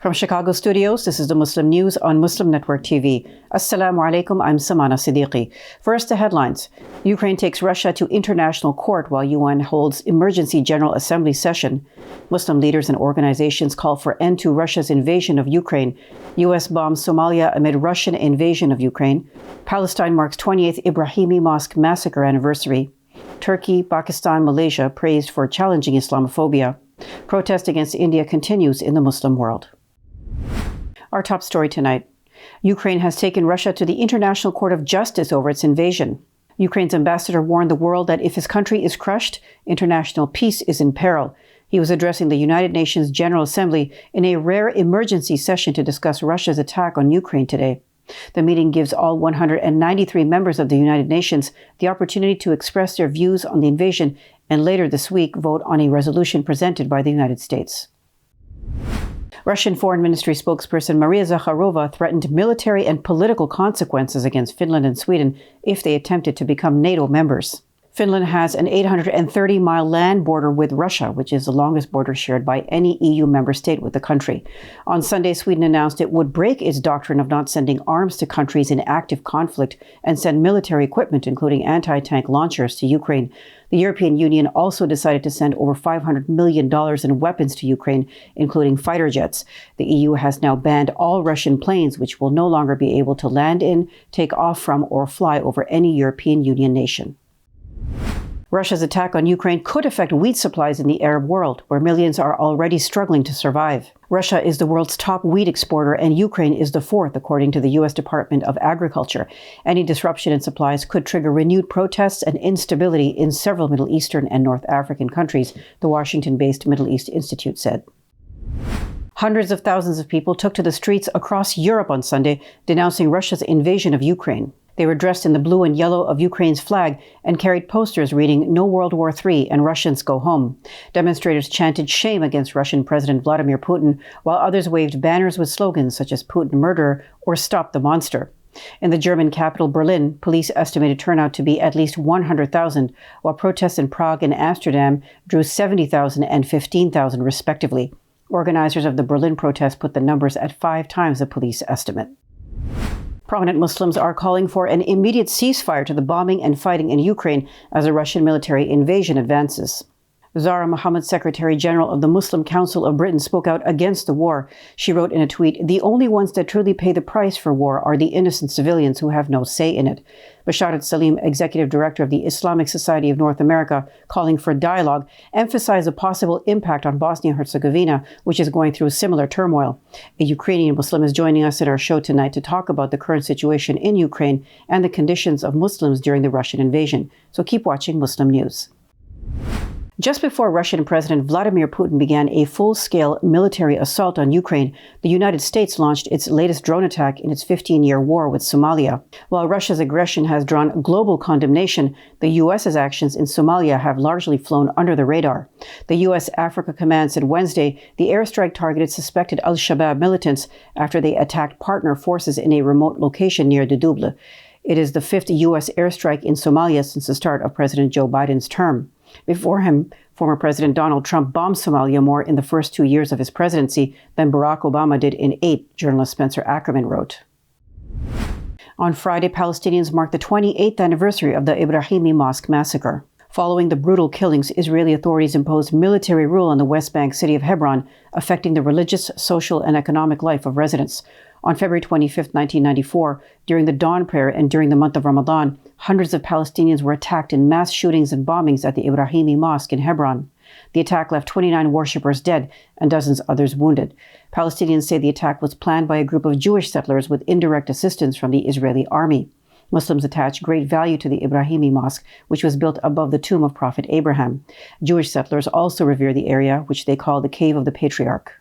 From Chicago studios, this is the Muslim News on Muslim Network TV. Assalamu alaikum, I'm Samana, Siddiqui. First, the headlines. Ukraine takes Russia to international court while UN holds emergency General Assembly session. Muslim leaders and organizations call for end to Russia's invasion of Ukraine. U.S. bombs Somalia amid Russian invasion of Ukraine. Palestine marks 28th IBRAHIMI Mosque massacre anniversary. Turkey, Pakistan, Malaysia praised for challenging Islamophobia. Protest against India continues in the Muslim world. Our top story tonight. Ukraine has taken Russia to the International Court of Justice over its invasion. Ukraine's ambassador warned the world that if his country is crushed, international peace is in peril. He was addressing the United Nations General Assembly in a rare emergency session to discuss Russia's attack on Ukraine today. The meeting gives all 193 members of the United Nations the opportunity to express their views on the invasion and later this week vote on a resolution presented by the United States. Russian Foreign Ministry spokesperson Maria Zakharova threatened military and political consequences against Finland and Sweden if they attempted to become NATO members. Finland has an 830-mile land border with Russia, which is the longest border shared by any EU member state with the country. On Sunday, Sweden announced it would break its doctrine of not sending arms to countries in active conflict and send military equipment, including anti-tank launchers, to Ukraine. The European Union also decided to send over $500 million in weapons to Ukraine, including fighter jets. The EU has now banned all Russian planes, which will no longer be able to land in, take off from, or fly over any European Union nation. Russia's attack on Ukraine could affect wheat supplies in the Arab world, where millions are already struggling to survive. Russia is the world's top wheat exporter, and Ukraine is the fourth, according to the U.S. Department of Agriculture. Any disruption in supplies could trigger renewed protests and instability in several Middle Eastern and North African countries, the Washington-based Middle East Institute said. Hundreds of thousands of people took to the streets across Europe on Sunday, denouncing Russia's invasion of Ukraine. They were dressed in the blue and yellow of Ukraine's flag and carried posters reading "No World War III" and "Russians Go Home." Demonstrators chanted shame against Russian President Vladimir Putin, while others waved banners with slogans such as "Putin Murderer" or "Stop the Monster." In the German capital, Berlin, police estimated turnout to be at least 100,000, while protests in Prague and Amsterdam drew 70,000 and 15,000 respectively. Organizers of the Berlin protest put the numbers at 5 times the police estimate. Prominent Muslims are calling for an immediate ceasefire to the bombing and fighting in Ukraine as the Russian military invasion advances. Zahra Mohammed, Secretary General of the Muslim Council of Britain, spoke out against the war. She wrote in a tweet, "The only ones that truly pay the price for war are the innocent civilians who have no say in it." Basharat Salim, Executive Director of the Islamic Society of North America, calling for dialogue, emphasized the possible impact on Bosnia-Herzegovina, which is going through similar turmoil. A Ukrainian Muslim is joining us in our show tonight to talk about the current situation in Ukraine and the conditions of Muslims during the Russian invasion. So keep watching Muslim News. Just before Russian President Vladimir Putin began a full-scale military assault on Ukraine, the United States launched its latest drone attack in its 15-year war with Somalia. While Russia's aggression has drawn global condemnation, the U.S.'s actions in Somalia have largely flown under the radar. The U.S. Africa Command said Wednesday the airstrike targeted suspected al-Shabaab militants after they attacked partner forces in a remote location near Dudouble. It is the 5th U.S. airstrike in Somalia since the start of President Joe Biden's term. Before him, former President Donald Trump bombed Somalia more in the first 2 years of his presidency than Barack Obama did in 8, journalist Spencer Ackerman wrote. On Friday, Palestinians marked the 28th anniversary of the IBRAHIMI Mosque massacre. Following the brutal killings, Israeli authorities imposed military rule on the West Bank city of Hebron, affecting the religious, social, and economic life of residents. On February 25, 1994, during the dawn prayer and during the month of Ramadan, hundreds of Palestinians were attacked in mass shootings and bombings at the IBRAHIMI Mosque in Hebron. The attack left 29 worshippers dead and dozens others wounded. Palestinians say the attack was planned by a group of Jewish settlers with indirect assistance from the Israeli army. Muslims attach great value to the IBRAHIMI Mosque, which was built above the tomb of Prophet Abraham. Jewish settlers also revere the area, which they call the Cave of the Patriarch.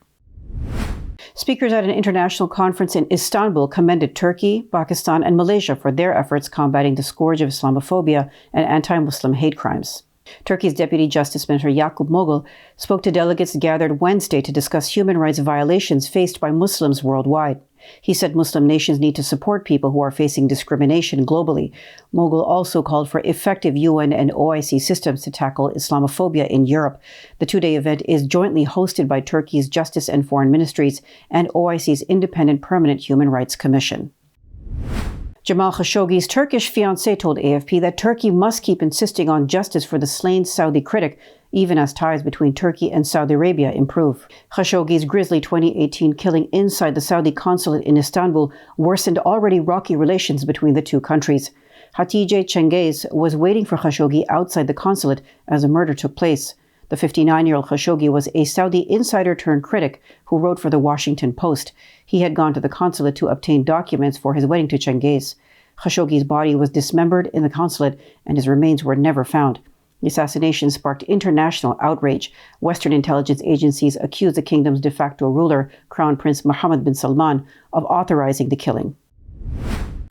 Speakers at an international conference in Istanbul commended Turkey, Pakistan, and Malaysia for their efforts combating the scourge of Islamophobia and anti-Muslim hate crimes. Turkey's Deputy Justice Minister Yakup Mogul spoke to delegates gathered Wednesday to discuss human rights violations faced by Muslims worldwide. He said Muslim nations need to support people who are facing discrimination globally. Mogul also called for effective UN and OIC systems to tackle Islamophobia in Europe. The two-day event is jointly hosted by Turkey's Justice and Foreign Ministries and OIC's Independent Permanent Human Rights Commission. Jamal Khashoggi's Turkish fiancée told AFP that Turkey must keep insisting on justice for the slain Saudi critic, even as ties between Turkey and Saudi Arabia improve. Khashoggi's grisly 2018 killing inside the Saudi consulate in Istanbul worsened already rocky relations between the two countries. Hatice Cengiz was waiting for Khashoggi outside the consulate as the murder took place. The 59-year-old Khashoggi was a Saudi insider-turned-critic who wrote for the Washington Post. He had gone to the consulate to obtain documents for his wedding to Cengiz. Khashoggi's body was dismembered in the consulate, and his remains were never found. The assassination sparked international outrage. Western intelligence agencies accused the kingdom's de facto ruler, Crown Prince Mohammed bin Salman, of authorizing the killing.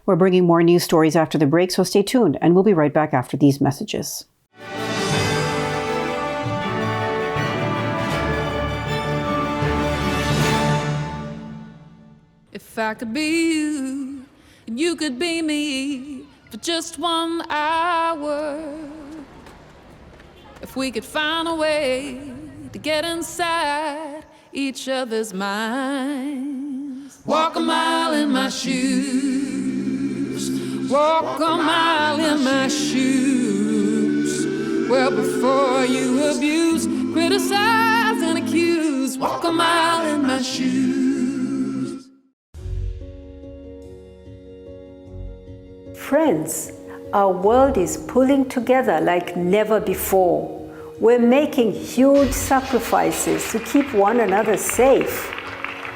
We're bringing more news stories after the break, so stay tuned, and we'll be right back after these messages. If I could be you, and you could be me for just 1 hour. If we could find a way to get inside each other's minds. Walk a mile in my shoes. Walk a mile in my shoes. Well, before you abuse, criticize, and accuse. Walk a mile in my shoes. Friends, our world is pulling together like never before. We're making huge sacrifices to keep one another safe.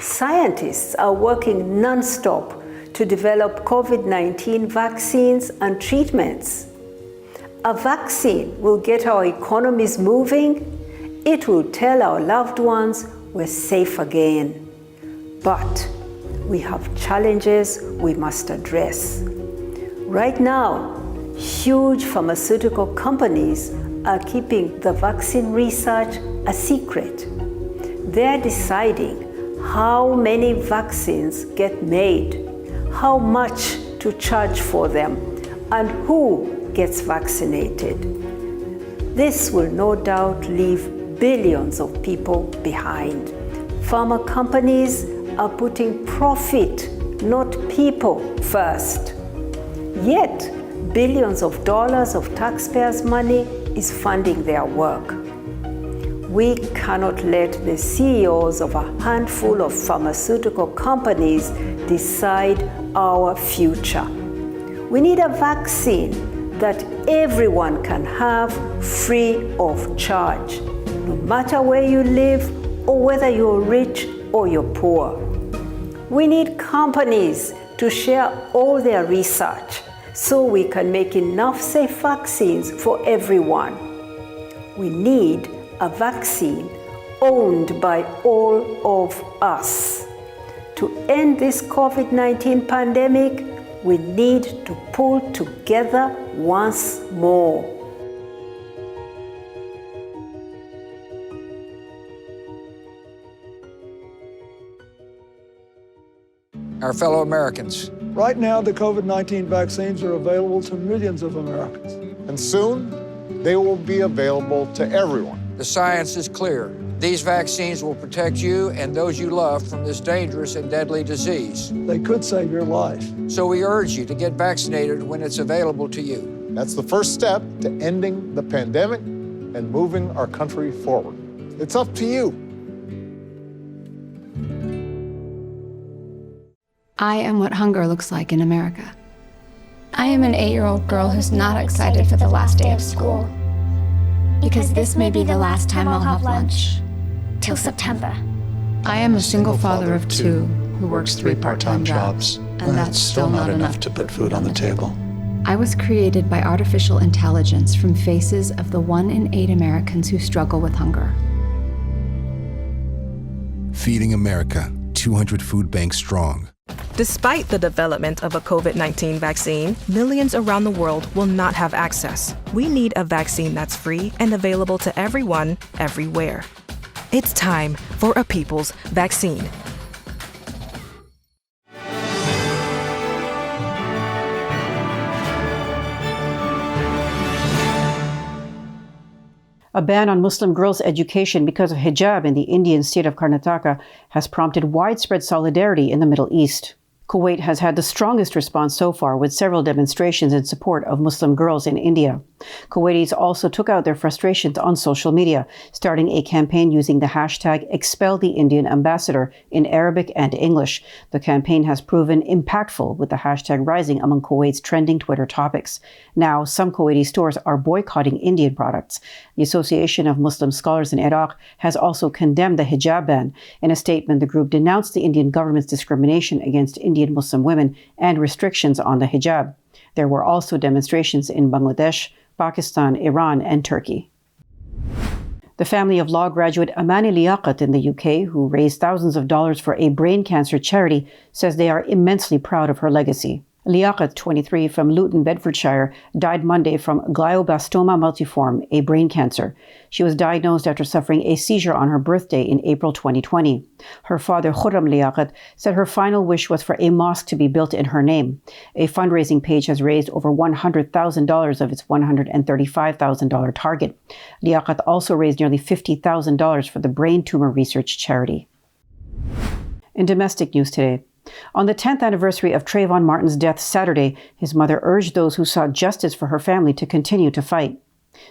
Scientists are working non-stop to develop COVID-19 vaccines and treatments. A vaccine will get our economies moving. It will tell our loved ones we're safe again. But we have challenges we must address. Right now, huge pharmaceutical companies are keeping the vaccine research a secret. They're deciding how many vaccines get made, how much to charge for them, and who gets vaccinated. This will no doubt leave billions of people behind. Pharma companies are putting profit, not people, first. Yet, billions of dollars of taxpayers' money is funding their work. We cannot let the CEOs of a handful of pharmaceutical companies decide our future. We need a vaccine that everyone can have free of charge, no matter where you live or whether you're rich or you're poor. We need companies to share all their research so we can make enough safe vaccines for everyone. We need a vaccine owned by all of us. To end this COVID-19 pandemic, we need to pull together once more. Our fellow Americans. Right now, the COVID-19 vaccines are available to millions of Americans. And soon, they will be available to everyone. The science is clear. These vaccines will protect you and those you love from this dangerous and deadly disease. They could save your life. So we urge you to get vaccinated when it's available to you. That's the first step to ending the pandemic and moving our country forward. It's up to you. I am what hunger looks like in America. I am an 8-year-old girl who's not excited for the last day of school. Because this may be the last time I'll have lunch. Till September. I am a single father of 2 who works 3 part-time jobs, and that's still not enough to put food on the table. I was created by artificial intelligence from faces of the 1 in 8 Americans who struggle with hunger. Feeding America, 200 food banks strong. Despite the development of a COVID-19 vaccine, millions around the world will not have access. We need a vaccine that's free and available to everyone, everywhere. It's time for a people's vaccine. A ban on Muslim girls' education because of hijab in the Indian state of Karnataka has prompted widespread solidarity in the Middle East. Kuwait has had the strongest response so far, with several demonstrations in support of Muslim girls in India. Kuwaitis also took out their frustrations on social media, starting a campaign using the hashtag #ExpelTheIndianAmbassador in Arabic and English. The campaign has proven impactful, with the hashtag rising among Kuwait's trending Twitter topics. Now, some Kuwaiti stores are boycotting Indian products. The Association of Muslim Scholars in Iraq has also condemned the hijab ban. In a statement, the group denounced the Indian government's discrimination against Indian Muslim women and restrictions on the hijab. There were also demonstrations in Bangladesh, Pakistan, Iran, and Turkey. The family of law graduate Amani Liaqat in the UK, who raised thousands of dollars for a brain cancer charity, says they are immensely proud of her legacy. Liaqat, 23, from Luton, Bedfordshire, died Monday from glioblastoma multiforme, a brain cancer. She was diagnosed after suffering a seizure on her birthday in April 2020. Her father, Khurram Liaqat, said her final wish was for a mosque to be built in her name. A fundraising page has raised over $100,000 of its $135,000 target. Liaqat also raised nearly $50,000 for the brain tumor research charity. In domestic news today, on the 10th anniversary of Trayvon Martin's death Saturday, his mother urged those who sought justice for her family to continue to fight.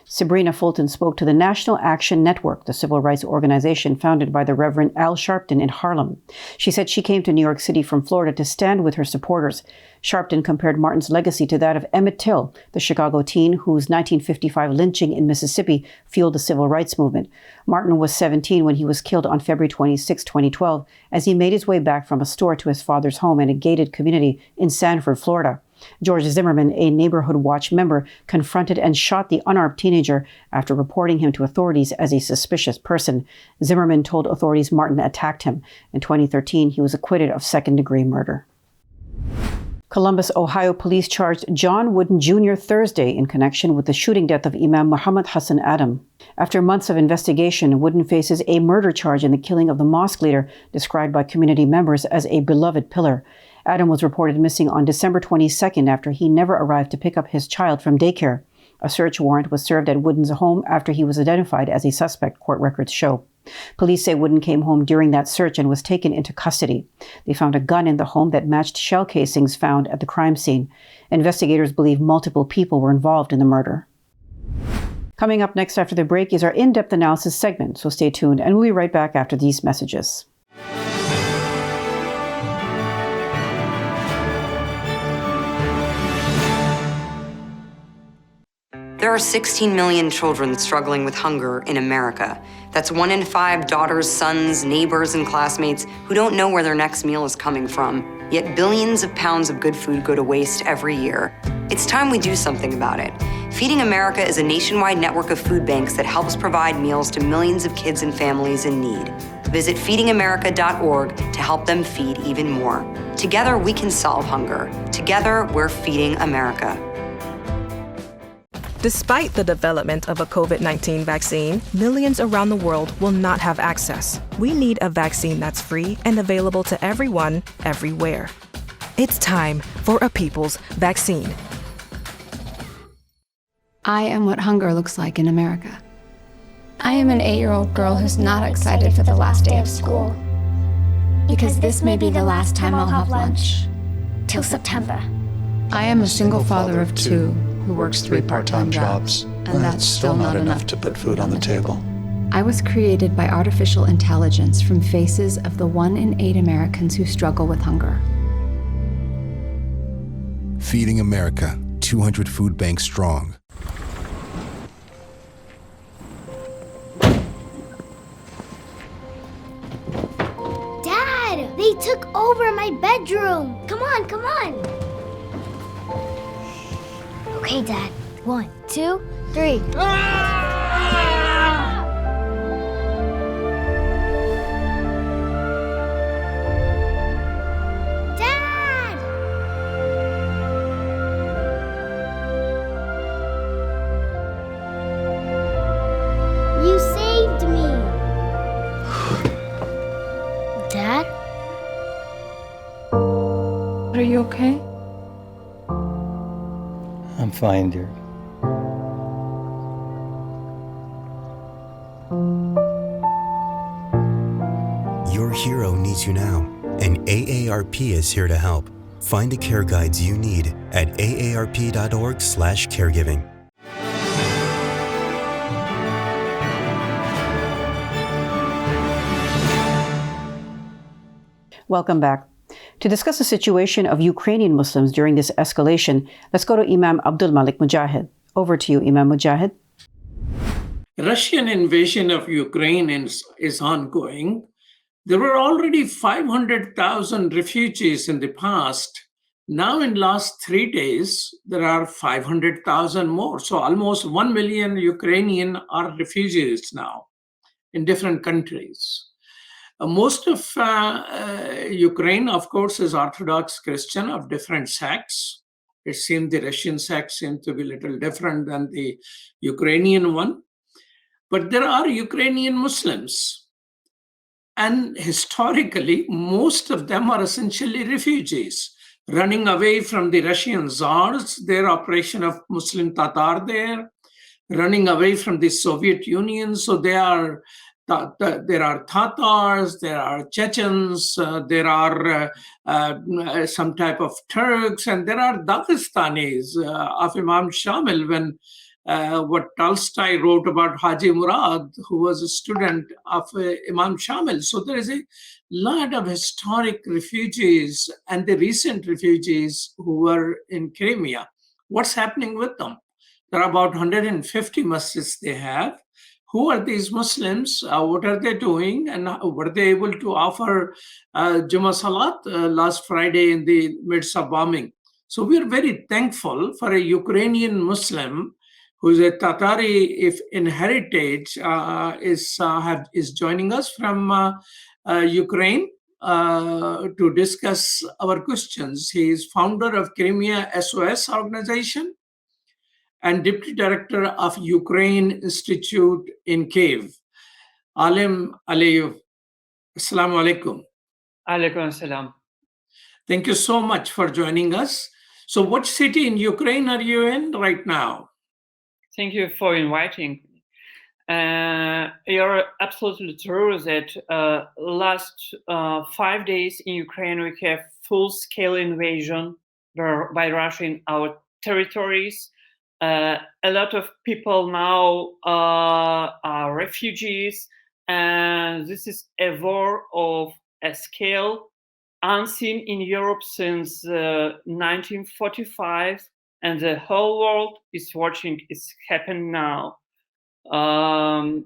Sabrina Fulton spoke to the National Action Network, the civil rights organization founded by the Reverend Al Sharpton in Harlem. She said she came to New York City from Florida to stand with her supporters. Sharpton compared Martin's legacy to that of Emmett Till, the Chicago teen whose 1955 lynching in Mississippi fueled the civil rights movement. Martin was 17 when he was killed on February 26, 2012, as he made his way back from a store to his father's home in a gated community in Sanford, Florida. George Zimmerman, a Neighborhood Watch member, confronted and shot the unarmed teenager after reporting him to authorities as a suspicious person. Zimmerman told authorities Martin attacked him. In 2013, he was acquitted of second-degree murder. Columbus, Ohio police charged John Wooden Jr. Thursday in connection with the shooting death of Imam Muhammad Hassan Adam. After months of investigation, Wooden faces a murder charge in the killing of the mosque leader, described by community members as a beloved pillar. Adam was reported missing on December 22nd after he never arrived to pick up his child from daycare. A search warrant was served at Wooden's home after he was identified as a suspect, court records show. Police say Wooden came home during that search and was taken into custody. They found a gun in the home that matched shell casings found at the crime scene. Investigators believe multiple people were involved in the murder. Coming up next after the break is our in-depth analysis segment, so stay tuned and we'll be right back after these messages. There are 16 million children struggling with hunger in America. That's 1 in 5 daughters, sons, neighbors, and classmates who don't know where their next meal is coming from. Yet billions of pounds of good food go to waste every year. It's time we do something about it. Feeding America is a nationwide network of food banks that helps provide meals to millions of kids and families in need. Visit feedingamerica.org to help them feed even more. Together, we can solve hunger. Together, we're feeding America. Despite the development of a COVID-19 vaccine, millions around the world will not have access. We need a vaccine that's free and available to everyone, everywhere. It's time for a people's vaccine. I am what hunger looks like in America. I am an 8-year-old girl who's not excited for the last day of school. Because this may be the last time I'll have lunch. Till September. I am a single father of 2 who works 3 part-time jobs, and that's still not enough to put food on the table. I was created by artificial intelligence from faces of the 1 in 8 Americans who struggle with hunger. Feeding America, 200 food banks strong. Dad, they took over my bedroom. Come on, come on. Okay, Dad. 1, 2, 3. Dad! you okay? I'm fine, dear. Your hero needs you now, and AARP is here to help. Find the care guides you need at aarp.org/caregiving. Welcome back. To discuss the situation of Ukrainian Muslims during this escalation, let's go to Imam Abdul Malik Mujahid. Over to you, Imam Mujahid. Russian invasion of Ukraine is ongoing. There were already 500,000 refugees in the past. Now, in last 3 days, there are 500,000 more. So almost 1 million Ukrainian are refugees now in different countries. Most of Ukraine, of course, is Orthodox Christian of different sects. It seems the Russian sect seems to be a little different than the Ukrainian one. But there are Ukrainian Muslims. And historically, most of them are essentially refugees, running away from the Russian Tsars, their operation of Muslim Tatar there, running away from the Soviet Union. So there are Tatars, there are Chechens, there are some type of Turks, and there are Dagestanis of Imam Shamil. When what Tolstoy wrote about Haji Murad, who was a student of Imam Shamil. So there is a lot of historic refugees and the recent refugees who were in Crimea. What's happening with them? There are about 150 masjids they have. Who are these Muslims? What are they doing? And were they able to offer Jummah Salat last Friday in the midst of bombing? So we are very thankful for a Ukrainian Muslim who's a Tatari in heritage is joining us from Ukraine to discuss our questions. He is founder of Crimea SOS organization and Deputy Director of Ukraine Institute in Kiev. ALIM Aliyev. Assalamu alaikum. Alaikum assalam. Thank you so much for joining us. So what city in Ukraine are you in right now? Thank you for inviting. You're absolutely true that last 5 days in Ukraine we have full-scale invasion by Russia in our territories. A lot of people now are refugees, and this is a war of a scale unseen in Europe since 1945, and the whole world is watching it's happening now.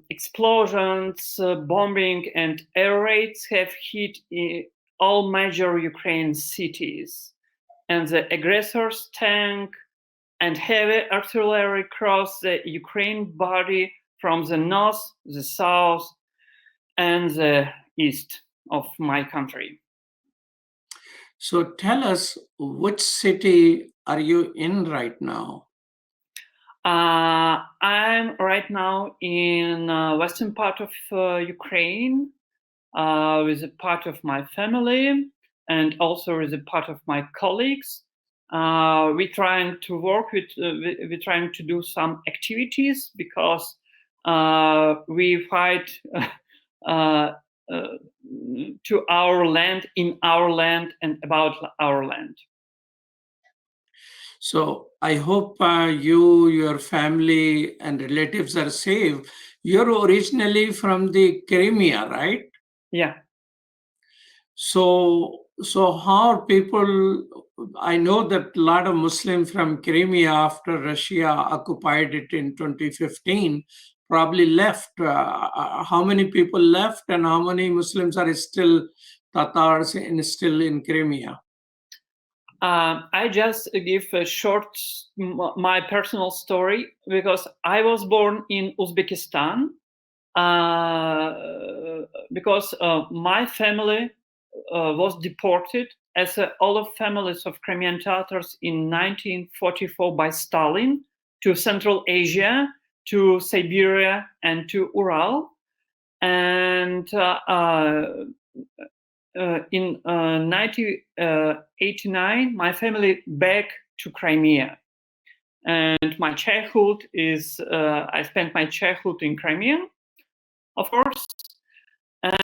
Explosions, bombing, and air raids have hit all major Ukrainian cities, and the aggressors' tank and heavy artillery cross the Ukraine body from the north, the south, and the east of my country. So tell us, which city are you in right now? I'm right now in western part of Ukraine with a part of my family and also with a part of my colleagues. We're trying to work with, we're trying to do some activities because we fight to our land, in our land, and about our land. So I hope you, your family, and relatives are safe. You're originally from the Crimea, right? Yeah. So how are people? I know that a lot of Muslims from Crimea, after Russia occupied it in 2015, probably left. How many people left, and how many Muslims are still Tatars and still in Crimea? I just give a short, my personal story, because I was born in Uzbekistan, because my family was deported, as all of families of Crimean Tatars in 1944 by Stalin, to Central Asia, to Siberia, and to Ural. And in 1989, my family back to Crimea. And my childhood is, I spent my childhood in Crimea, of course.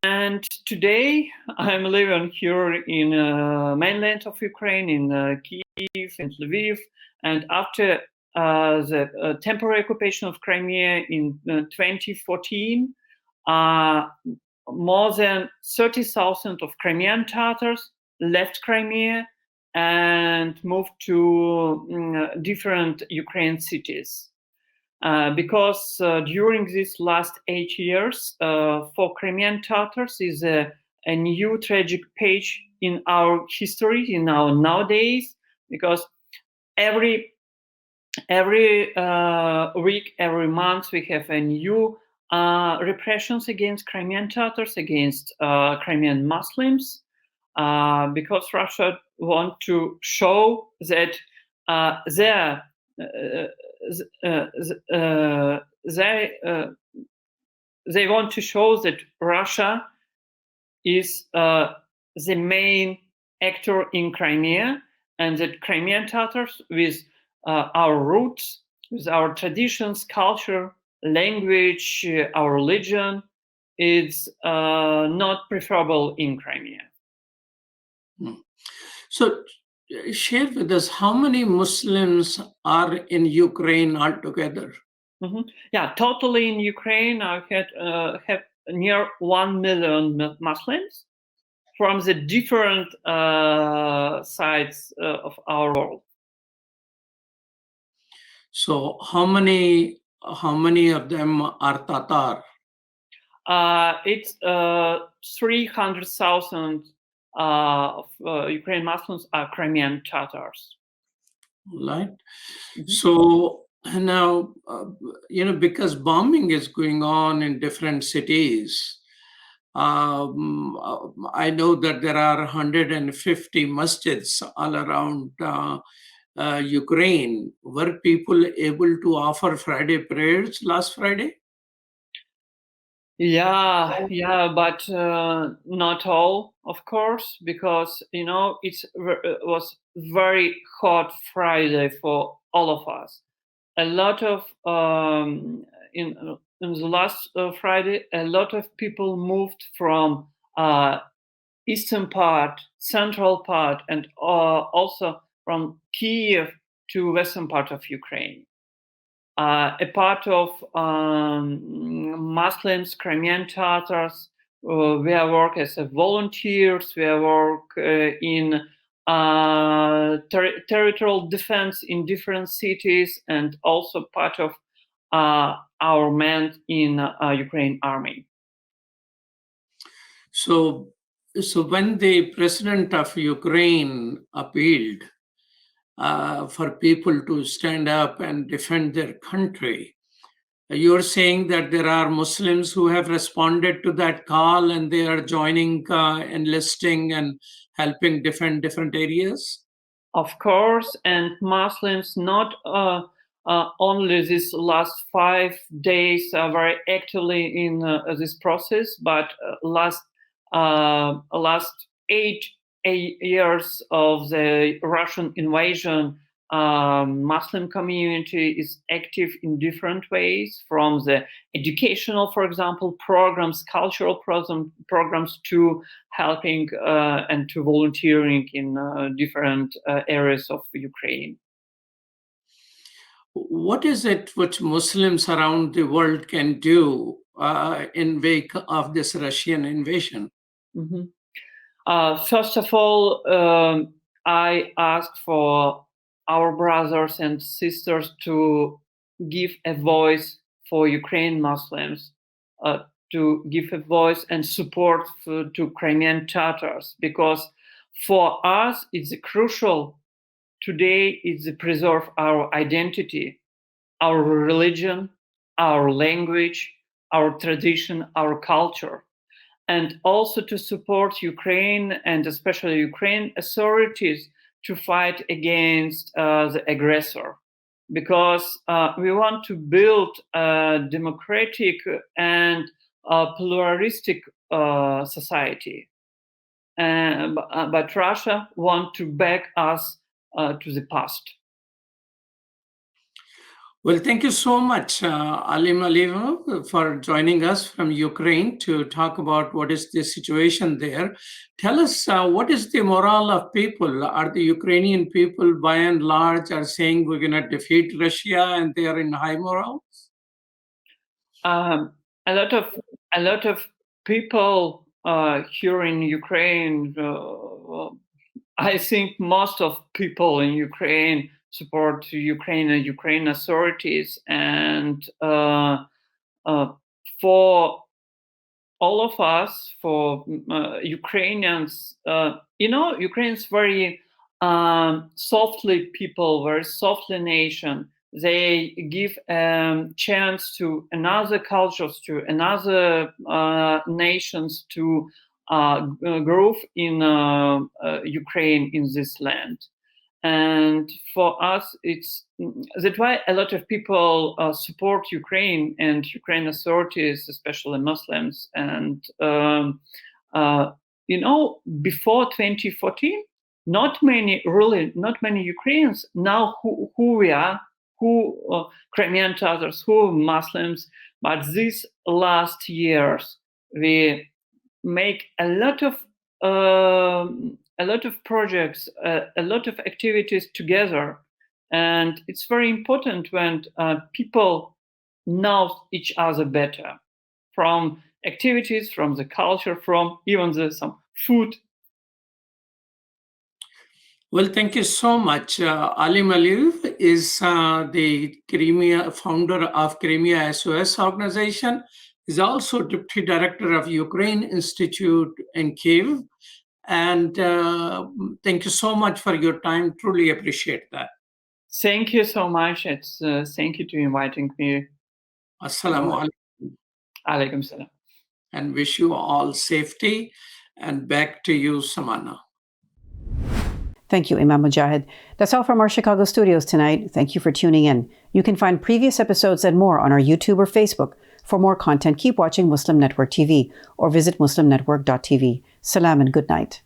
And today I'm living here in mainland of Ukraine, in Kyiv and Lviv. And after the temporary occupation of Crimea in 2014, more than 30,000 of Crimean Tatars left Crimea and moved to different Ukrainian cities. Because during these last 8 years, for Crimean Tatars is a new tragic page in our history, in our nowadays, because every week, every month, we have a new repressions against Crimean Tatars, against Crimean Muslims, because Russia want to show that they want to show that Russia is the main actor in Crimea, and that Crimean Tatars, with our roots, with our traditions, culture, language, our religion, is not preferable in Crimea. So share with us, how many Muslims are in Ukraine altogether? Yeah, totally in Ukraine, I have near 1 million Muslims from the different sides of our world. So how many of them are Tatar? It's 300,000 of Ukrainian Muslims are Crimean Tatars. Right. So now, because bombing is going on in different cities, I know that there are 150 masjids all around Ukraine. Were people able to offer Friday prayers last Friday? Yeah, but not all, of course, because it was very hot Friday for all of us. A lot of in the last Friday, a lot of people moved from eastern part, central part, and also from Kyiv to western part of Ukraine. A part of Muslims, Crimean Tatars, we work as volunteers, we work in territorial defense in different cities, and also part of our men in Ukraine army. So when the president of Ukraine appealed for people to stand up and defend their country, you're saying that there are Muslims who have responded to that call and they are joining, enlisting and helping defend different areas? Of course, and Muslims not only these last 5 days are very actively in this process, but last 8 years of the Russian invasion, Muslim community is active in different ways, from the educational, for example, programs, cultural programs, to helping and to volunteering in different areas of Ukraine. What is it which Muslims around the world can do in wake of this Russian invasion? First of all, I ask for our brothers and sisters to give a voice for Ukrainian Muslims, to give a voice and support to Crimean Tatars, because for us it's crucial today is to preserve our identity, our religion, our language, our tradition, our culture, and also to support Ukraine and especially Ukrainian authorities to fight against the aggressor, because we want to build a democratic and pluralistic society. but Russia wants to back us to the past. Well, thank you so much, Alim Aliyev, for joining us from Ukraine to talk about what is the situation there. Tell us, what is the morale of people? Are the Ukrainian people, by and large, are saying we're going to defeat Russia and they are in high morale? A lot of people here in Ukraine, I think most of people in Ukraine support Ukraine and Ukraine authorities, and for all of us, for Ukrainians, Ukraine's very softly people, very softly nation. They give chance to another cultures, to another nations to grow in Ukraine, in this land. And for us, that's why a lot of people support Ukraine and Ukraine authorities, especially Muslims. And before 2014, not many Ukrainians know who we are, who Crimean Tatars, who Muslims. But these last years, we make a lot of projects, a lot of activities together. And it's very important when people know each other better, from activities, from the culture, from even some food. Well, thank you so much. Alim Aliyev is the founder of Crimea SOS organization. He's also Deputy Director of Ukraine Institute in Kyiv. And thank you so much for your time. Truly appreciate that. Thank you so much. Thank you to inviting me. Assalamu alaikum. Alaikum salam. And wish you all safety. And back to you, Samana. Thank you, Imam Mujahid. That's all from our Chicago studios tonight. Thank you for tuning in. You can find previous episodes and more on our YouTube or Facebook. For more content, keep watching Muslim Network TV or visit muslimnetwork.tv. Salam and good night.